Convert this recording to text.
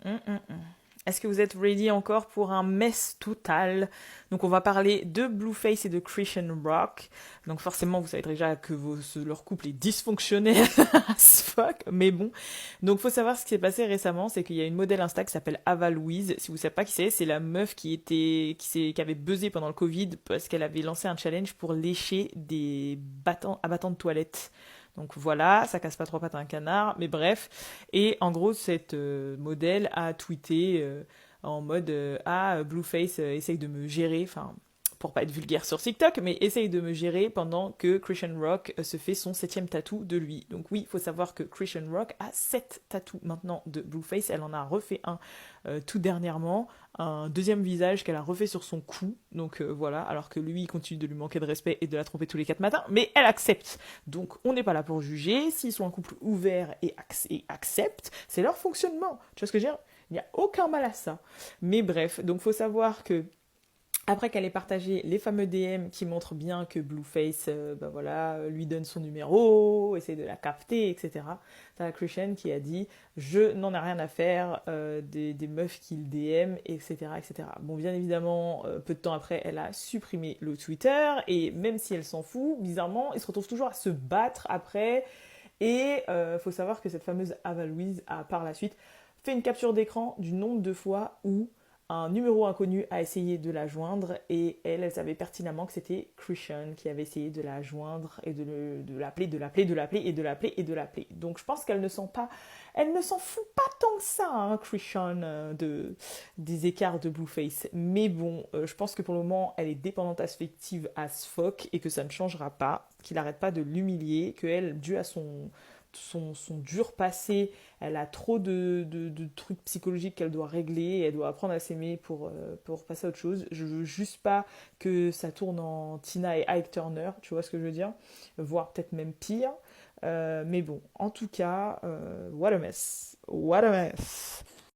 Hum, hum, hum. Est-ce que vous êtes ready encore pour un mess total? Donc on va parler de Blueface et de Christian Rock. Donc forcément vous savez déjà que leur couple est dysfonctionnel as fuck, mais bon. Donc faut savoir ce qui s'est passé récemment, c'est qu'il y a une modèle Insta qui s'appelle Ava Louise. Si vous savez pas qui c'est la meuf qui avait buzzé pendant le Covid parce qu'elle avait lancé un challenge pour lécher des abattants de toilettes. Donc voilà, ça casse pas trois pattes à un canard, mais bref. Et en gros, cette modèle a tweeté en mode ah, Blueface essaye de me gérer, enfin, pour pas être vulgaire sur TikTok, mais essaye de me gérer pendant que Christian Rock se fait son septième tatou de lui. Donc oui, il faut savoir que Christian Rock a 7 tatous maintenant de Blueface. Elle en a refait un tout dernièrement, un deuxième visage qu'elle a refait sur son cou. Donc voilà, alors que lui, il continue de lui manquer de respect et de la tromper tous les 4 matins, mais elle accepte. Donc on n'est pas là pour juger. S'ils sont un couple ouvert et acceptent, c'est leur fonctionnement. Tu vois ce que je veux dire? Il n'y a aucun mal à ça. Mais bref, donc faut savoir que après qu'elle ait partagé les fameux DM qui montrent bien que Blueface ben voilà, lui donne son numéro, essaie de la capter, etc. T'as Christian qui a dit je n'en ai rien à faire des meufs qui le DM, etc., etc. Bon, bien évidemment, peu de temps après, elle a supprimé le Twitter et même si elle s'en fout, bizarrement, ils se retrouvent toujours à se battre après. Et faut savoir que cette fameuse Ava Louise a par la suite fait une capture d'écran du nombre de fois où un numéro inconnu a essayé de la joindre et elle savait pertinemment que c'était Christian qui avait essayé de la joindre et de l'appeler, de l'appeler, de l'appeler et de l'appeler et de l'appeler. Donc je pense qu'elle ne s'en pas, elle ne s'en fout pas tant que ça, hein, Christian, des écarts de Blueface. Mais bon, je pense que pour le moment, elle est dépendante affective as fuck et que ça ne changera pas, qu'il n'arrête pas de l'humilier, qu'elle, dû à son dur passé, elle a trop de trucs psychologiques qu'elle doit régler, elle doit apprendre à s'aimer pour passer à autre chose. Je veux juste pas que ça tourne en Tina et Ike Turner, tu vois ce que je veux dire? Voire peut-être même pire. Mais bon, en tout cas, what a mess. What a mess.